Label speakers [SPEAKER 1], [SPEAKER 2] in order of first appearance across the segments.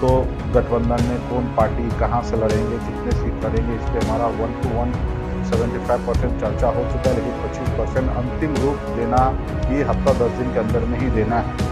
[SPEAKER 1] तो गठबंधन में कौन पार्टी कहां से लड़ेंगे, कितने सीट लड़ेंगे, इस पे हमारा 1 to 1 75% चर्चा हो चुका है, लेकिन 25% अंतिम रूप देना ये हफ्ता 10 दिन के अंदर में ही देना है।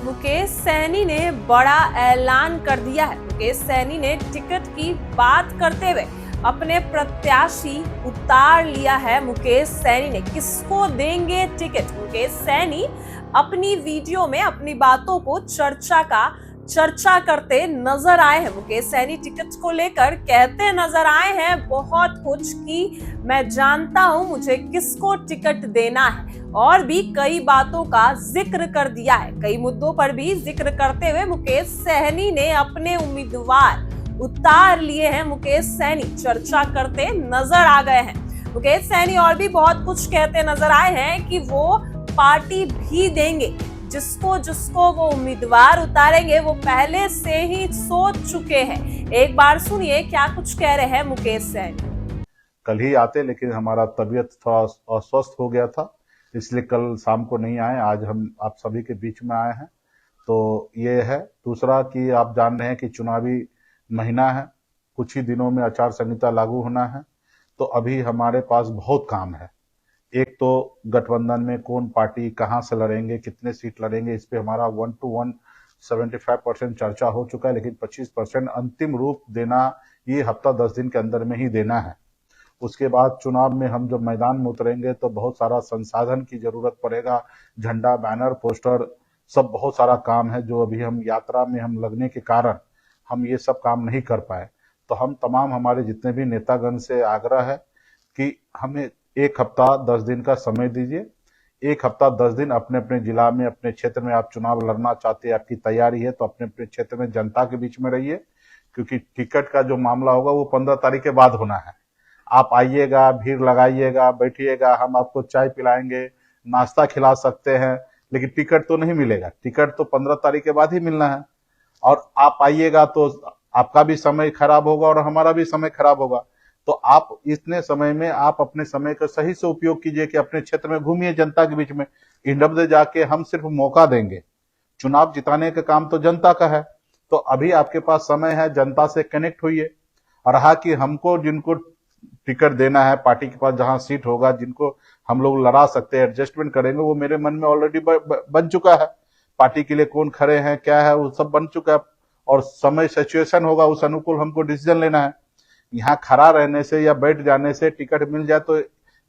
[SPEAKER 2] मुकेश सैनी ने बड़ा ऐलान कर दिया है। मुकेश सैनी ने टिकट की बात करते हुए अपने प्रत्याशी उतार लिया है। मुकेश सैनी ने किसको देंगे टिकट, मुकेश सैनी अपनी वीडियो में अपनी बातों को चर्चा करते नजर आए हैं। मुकेश सैनी टिकट को लेकर कहते नजर आए हैं बहुत कुछ कि मैं जानता हूं मुझे किसको टिकट देना है, और भी कई बातों का जिक्र कर दिया है। कई मुद्दों पर भी जिक्र करते हुए मुकेश सैनी ने अपने उम्मीदवार उतार लिए हैं। मुकेश सैनी चर्चा करते नजर आ गए हैं। मुकेश सैनी और भी बहुत कुछ कहते नजर आए हैं कि वो पार्टी भी देंगे, जिसको वो उम्मीदवार उतारेंगे वो पहले से ही सोच चुके हैं। एक बार सुनिए क्या कुछ कह रहे हैं मुकेश सैनी।
[SPEAKER 1] कल ही आते, लेकिन हमारा तबीयत थोड़ा अस्वस्थ हो गया था, इसलिए कल शाम को नहीं आए। आज हम आप सभी के बीच में आए हैं। तो ये है। दूसरा कि आप जान रहे हैं कि चुनावी महीना है, कुछ ही दिनों में आचार संहिता लागू होना है, तो अभी हमारे पास बहुत काम है। एक तो गठबंधन में कौन पार्टी कहां से लड़ेंगे, कितने सीट लड़ेंगे, इस पे हमारा 1 to 1 75% चर्चा हो चुका है, लेकिन 25% अंतिम रूप देना ये हफ्ता 10 दिन के अंदर में ही देना है। उसके बाद चुनाव में हम जब मैदान में उतरेंगे तो बहुत सारा संसाधन की जरूरत पड़ेगा, झंडा, बैनर, पोस्टर, सब बहुत सारा काम है जो अभी हम यात्रा में हम लगने के कारण हम ये सब काम नहीं कर पाए। तो हम तमाम हमारे जितने भी नेतागण से आग्रह है कि हमें 1 हफ्ता 10 दिन का समय दीजिए। 1 हफ्ता 10 दिन अपने अपने जिला में, अपने क्षेत्र में आप चुनाव लड़ना चाहते हैं, आपकी तैयारी है, तो अपने अपने क्षेत्र में जनता के बीच में रहिए, क्योंकि टिकट का जो मामला होगा वो 15 तारीख के बाद होना है। आप आइएगा, भीड़ लगाइएगा, बैठिएगा, हम आपको चाय पिलाएंगे, नाश्ता खिला सकते हैं, लेकिन टिकट तो नहीं मिलेगा। टिकट तो 15 तारीख के बाद ही मिलना है, और आप आइएगा तो आपका भी समय खराब होगा और हमारा भी समय खराब होगा। तो आप इतने समय में आप अपने समय का सही से उपयोग कीजिए कि अपने क्षेत्र में घूमिए, जनता के बीच में। इंडब से जाके हम सिर्फ मौका देंगे, चुनाव जिताने का काम तो जनता का है। तो अभी आपके पास समय है, जनता से कनेक्ट होइए। और रहा कि हमको जिनको टिकट देना है, पार्टी के पास जहां सीट होगा, जिनको हम लोग लड़ा सकते हैं, एडजस्टमेंट करेंगे, वो मेरे मन में ऑलरेडी बन चुका है। पार्टी के लिए कौन खड़े हैं, क्या है, वो सब बन चुका है, और समय सिचुएशन होगा उस अनुकूल हमको डिसीजन लेना है। यहाँ खड़ा रहने से या बैठ जाने से टिकट मिल जाए तो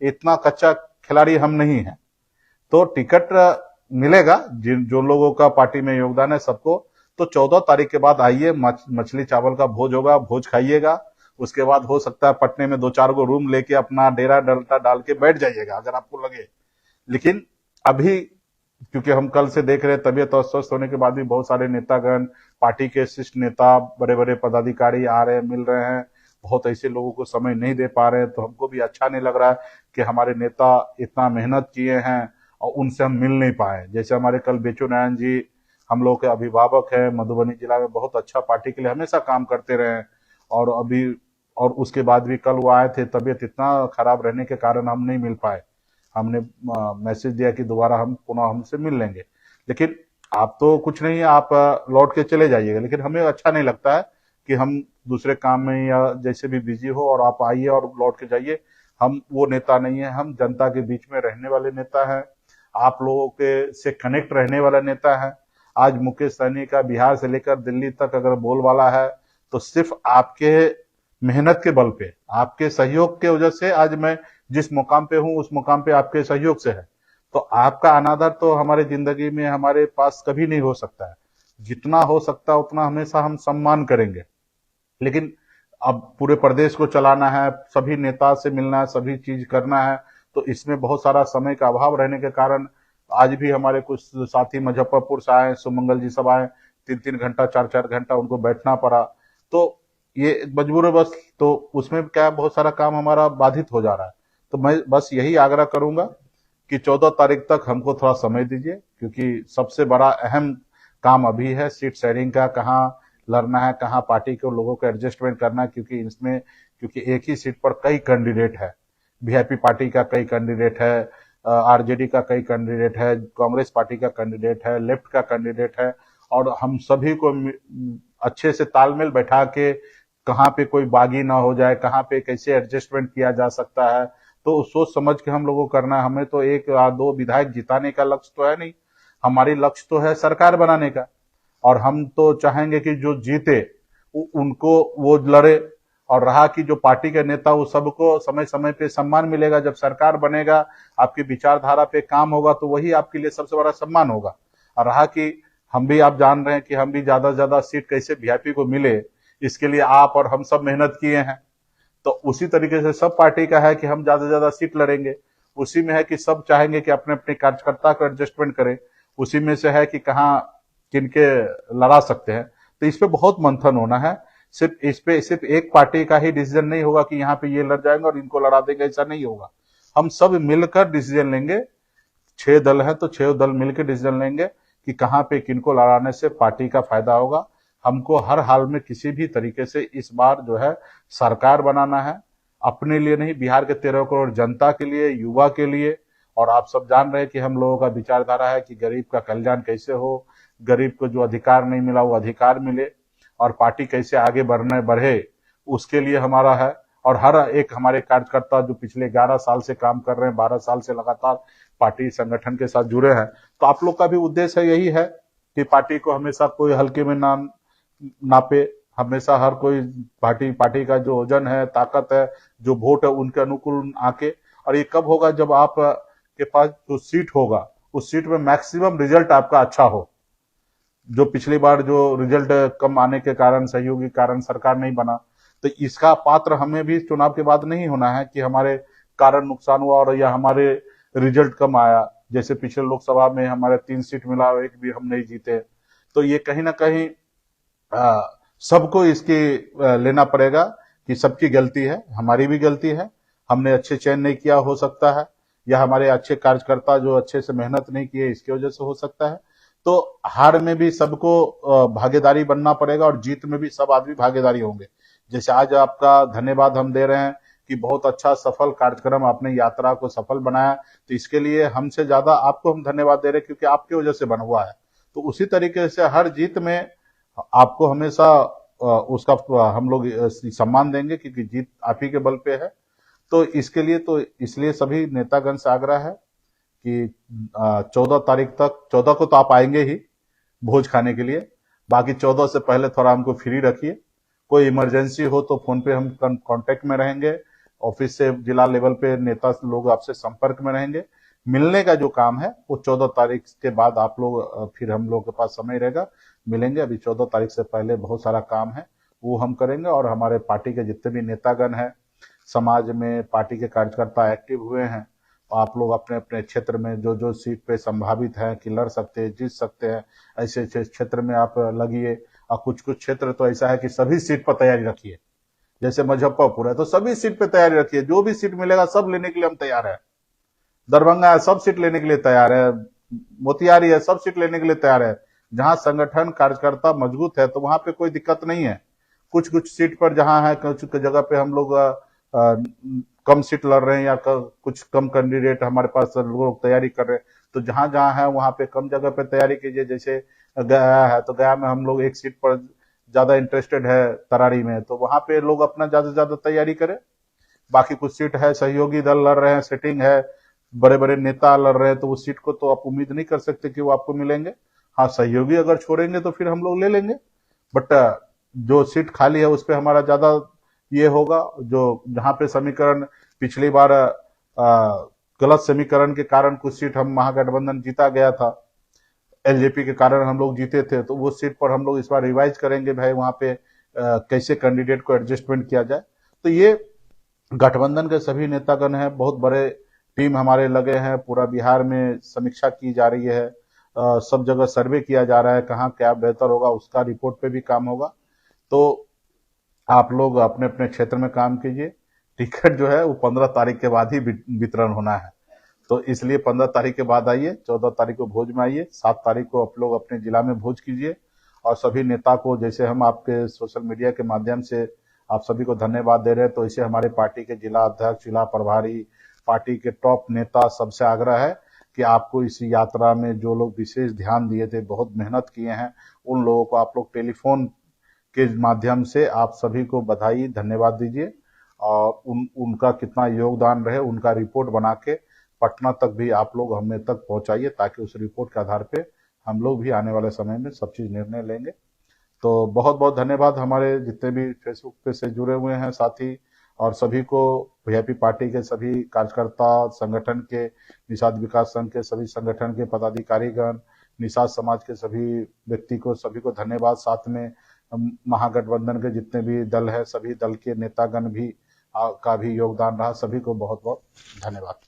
[SPEAKER 1] इतना कच्चा खिलाड़ी हम नहीं है। तो टिकट मिलेगा जो लोगों का पार्टी में योगदान है सबको। तो 14 तारीख के बाद आइए, मछली चावल का भोज होगा, भोज खाइएगा। उसके बाद हो सकता है पटने में 2-4 गो रूम लेके अपना डेरा डलता डाल के बैठ जाइएगा अगर आपको लगे। लेकिन अभी क्योंकि हम कल से देख रहे हैं तबीयत अस्वस्थ होने के बाद भी बहुत सारे नेतागण, पार्टी के शीर्ष नेता, बड़े बड़े पदाधिकारी आ रहे हैं, मिल रहे हैं, बहुत ऐसे लोगों को समय नहीं दे पा रहे हैं। तो हमको भी अच्छा नहीं लग रहा है कि हमारे नेता इतना मेहनत किए हैं और उनसे हम मिल नहीं पाए। जैसे हमारे कल बेचू नारायण जी हम लोग के अभिभावक हैं, मधुबनी जिला में बहुत अच्छा पार्टी के लिए हमेशा काम करते रहे, और उसके बाद भी कल वो आए थे, तबीयत इतना खराब रहने के कारण हम नहीं मिल पाए। हमने मैसेज दिया कि दोबारा हम पुनः हमसे मिल लेंगे, लेकिन आप तो कुछ नहीं है, आप लौट के चले जाइएगा। लेकिन हमें अच्छा नहीं लगता है कि हम दूसरे काम में या जैसे भी बिजी हो और आप आइए और लौट के जाइए। हम वो नेता नहीं है, हम जनता के बीच में रहने वाले नेता हैं, आप लोगों के से कनेक्ट रहने वाला नेता है। आज मुकेश सैनी का बिहार से लेकर दिल्ली तक अगर बोलबाला है तो सिर्फ आपके मेहनत के बल पे, आपके सहयोग के वजह से आज मैं जिस मुकाम पे हूं उस मुकाम पे आपके सहयोग से है। तो आपका अनादर तो हमारे जिंदगी में हमारे पास कभी नहीं हो सकता है। जितना हो सकता है उतना हमेशा हम सम्मान करेंगे, लेकिन अब पूरे प्रदेश को चलाना है, सभी नेता से मिलना है, सभी चीज करना है, तो इसमें बहुत सारा समय का अभाव रहने के कारण आज भी हमारे कुछ साथी मुजफ्फरपुर से आए, सुमंगल जी सब आए, 3-3 घंटा 4-4 घंटा उनको बैठना पड़ा। तो ये मजबूर बस, तो उसमें क्या बहुत सारा काम हमारा बाधित हो जा रहा है। तो मैं बस यही आग्रह करूंगा कि 14 तारीख तक हमको थोड़ा समय दीजिए, क्योंकि सबसे बड़ा अहम काम अभी है सीट शेयरिंग का, कहाँ लड़ना है, कहाँ पार्टी के लोगों को एडजस्टमेंट करना है, क्योंकि एक ही सीट पर कई कैंडिडेट है, वीआईपी पार्टी का कई कैंडिडेट है, आरजेडी का कई कैंडिडेट है, कांग्रेस पार्टी का कैंडिडेट है, लेफ्ट का कैंडिडेट है, और हम सभी को अच्छे से तालमेल बैठा के कहाँ पे कोई बागी ना हो जाए, कहाँ पे कैसे एडजस्टमेंट किया जा सकता है, तो सोच समझ के हम लोगों को करना है। हमें तो एक या दो विधायक जिताने का लक्ष्य तो है नहीं, हमारी लक्ष्य तो है सरकार बनाने का। और हम तो चाहेंगे कि जो जीते उनको वो लड़े, और रहा कि जो पार्टी के नेता, वो सबको समय समय पे सम्मान मिलेगा। जब सरकार बनेगा, आपकी विचारधारा पे काम होगा, तो वही आपके लिए सबसे बड़ा सम्मान होगा। और रहा कि हम भी, आप जान रहे हैं कि हम भी ज्यादा से ज्यादा सीट कैसे वीआईपी को मिले, इसके लिए आप और हम सब मेहनत किए हैं। तो उसी तरीके से सब पार्टी का है कि हम ज्यादा से ज्यादा सीट लड़ेंगे। उसी में है कि सब चाहेंगे कि अपने अपने कार्यकर्ता को एडजस्टमेंट करें। उसी में से है कि कहाँ किनके लड़ा सकते हैं। तो इस पे बहुत मंथन होना है। सिर्फ एक पार्टी का ही डिसीजन नहीं होगा कि यहाँ पे ये लड़ जाएंगे और इनको लड़ा देंगे, ऐसा नहीं होगा। हम सब मिलकर डिसीजन लेंगे। 6 दल हैं तो 6 दल मिलकर डिसीजन लेंगे कि कहाँ पे किनको लड़ाने से पार्टी का फायदा होगा। हमको हर हाल में किसी भी तरीके से इस बार जो है सरकार बनाना है, अपने लिए नहीं, बिहार के 13 करोड़ जनता के लिए, युवा के लिए। और आप सब जान रहे हैं कि हम लोगों का विचारधारा है कि गरीब का कल्याण कैसे हो, गरीब को जो अधिकार नहीं मिला वो अधिकार मिले, और पार्टी कैसे आगे बढ़े, उसके लिए हमारा है। और हर एक हमारे कार्यकर्ता जो पिछले 11 साल से काम कर रहे हैं, 12 साल से लगातार पार्टी संगठन के साथ जुड़े हैं, तो आप लोग का भी उद्देश्य यही है कि पार्टी को हमेशा कोई हल्के में ना नापे। हमेशा हर कोई पार्टी का जो वजन है, ताकत है, जो वोट है, उनके अनुकूल आके। और ये कब होगा? जब आप के पास जो सीट होगा, उस सीट में मैक्सिमम रिजल्ट आपका अच्छा हो। जो पिछली बार जो रिजल्ट कम आने के कारण, सहयोगी कारण सरकार नहीं बना, तो इसका पात्र हमें भी चुनाव के बाद नहीं होना है कि हमारे कारण नुकसान हुआ और या हमारे रिजल्ट कम आया। जैसे पिछले लोकसभा में हमारे 3 सीट मिला, एक भी हम नहीं जीते। तो ये कहीं ना कहीं सबको इसकी लेना पड़ेगा कि सबकी गलती है, हमारी भी गलती है। हमने अच्छे चयन नहीं किया हो सकता है, या हमारे अच्छे कार्यकर्ता जो अच्छे से मेहनत नहीं किए इसकी वजह से हो सकता है। तो हार में भी सबको भागीदारी बनना पड़ेगा, और जीत में भी सब आदमी भागीदारी होंगे। जैसे आज आपका धन्यवाद हम दे रहे हैं कि बहुत अच्छा सफल कार्यक्रम, आपने यात्रा को सफल बनाया, तो इसके लिए हमसे ज्यादा आपको हम धन्यवाद दे रहे हैं, क्योंकि आपकी वजह से बना हुआ है। तो उसी तरीके से हर जीत में आपको हमेशा उसका हम लोग सम्मान देंगे, क्योंकि जीत आप ही के बल पे है। तो इसके लिए, तो इसलिए सभी नेतागण से आग्रह है कि 14 तारीख तक, 14 को तो आप आएंगे ही भोज खाने के लिए, बाकी 14 से पहले थोड़ा हमको फ्री रखिए। कोई इमरजेंसी हो तो फोन पे हम कांटेक्ट में रहेंगे, ऑफिस से जिला लेवल पे नेता लोग आपसे संपर्क में रहेंगे। मिलने का जो काम है वो 14 तारीख के बाद आप लोग, फिर हम लोग के पास समय रहेगा, मिलेंगे। अभी 14 तारीख से पहले बहुत सारा काम है, वो हम करेंगे। और हमारे पार्टी के जितने भी नेतागण हैं, समाज में पार्टी के कार्यकर्ता एक्टिव हुए हैं, आप लोग अपने अपने क्षेत्र में जो जो सीट पे संभावित है कि लड़ सकते हैं, जीत सकते हैं, ऐसे क्षेत्र में आप लगिए। और कुछ कुछ क्षेत्र तो ऐसा है कि सभी सीट पर तैयारी रखिए। जैसे मुजफ्फरपुर है तो सभी सीट पे तैयारी रखिए, जो भी सीट मिलेगा सब लेने के लिए हम तैयार है। दरभंगा है, सब सीट लेने के लिए तैयार है। मोतिहारी है, सब सीट लेने के लिए तैयार है। जहां संगठन कार्यकर्ता मजबूत है तो वहां पे कोई दिक्कत नहीं है। कुछ कुछ सीट पर जहां है, कुछ जगह पे हम लोग कम सीट लड़ रहे हैं, या कुछ कम कैंडिडेट हमारे पास लोग तैयारी कर रहे हैं, तो जहां जहां है वहां पे कम जगह पे तैयारी कीजिए। जैसे गया है तो गया में हम लोग एक सीट पर ज्यादा इंटरेस्टेड है, तरारी में, तो वहां पे लोग अपना ज्यादा से ज्यादा तैयारी करें। बाकी कुछ सीट है सहयोगी दल लड़ रहे हैं, सिटिंग है, बड़े बड़े नेता लड़ रहे हैं, तो उस सीट को तो आप उम्मीद नहीं कर सकते कि वो आपको मिलेंगे। हाँ, सहयोगी अगर छोड़ेंगे तो फिर हम लोग ले लेंगे, बट जो सीट खाली है उस पर हमारा ज्यादा ये होगा। जो जहां पे समीकरण पिछली बार गलत समीकरण के कारण कुछ सीट हम महागठबंधन जीता गया था, एलजेपी के कारण हम लोग जीते थे, तो वो सीट पर हम लोग इस बार रिवाइज करेंगे भाई, वहां पे कैसे कैंडिडेट को एडजस्टमेंट किया जाए। तो ये गठबंधन के सभी नेतागण हैं, बहुत बड़े टीम हमारे लगे हैं, पूरा बिहार में समीक्षा की जा रही है, सब जगह सर्वे किया जा रहा है, कहाँ क्या बेहतर होगा उसका रिपोर्ट पे भी काम होगा। तो आप लोग अपने अपने क्षेत्र में काम कीजिए। टिकट जो है वो 15 तारीख के बाद ही वितरण होना है, तो इसलिए 15 तारीख के बाद आइए, 14 तारीख को भोज में आइए, 7 तारीख को आप लोग अपने जिला में भोज कीजिए। और सभी नेता को, जैसे हम आपके सोशल मीडिया के माध्यम से आप सभी को धन्यवाद दे रहे हैं, तो इसे हमारे पार्टी के जिला अध्यक्ष, जिला प्रभारी, पार्टी के टॉप नेता सबसे आग्रह है कि आपको इस यात्रा में जो लोग विशेष ध्यान दिए थे, बहुत मेहनत किए हैं, उन लोगों को आप लोग टेलीफोन के माध्यम से आप सभी को बधाई धन्यवाद दीजिए और उनका कितना योगदान रहे उनका रिपोर्ट बना के पटना तक भी आप लोग हमें तक पहुंचाइए, ताकि उस रिपोर्ट के आधार पे हम लोग भी आने वाले समय में सब चीज निर्णय लेंगे। तो बहुत बहुत धन्यवाद हमारे जितने भी फेसबुक पे से जुड़े हुए हैं साथी, और सभी को वीआईपी पार्टी के सभी कार्यकर्ता, संगठन के, निषाद विकास संघ के सभी संगठन के पदाधिकारीगण, निषाद समाज के सभी व्यक्ति को, सभी को धन्यवाद। साथ में महागठबंधन के जितने भी दल है, सभी दल के नेतागण भी का भी योगदान रहा, सभी को बहुत बहुत धन्यवाद।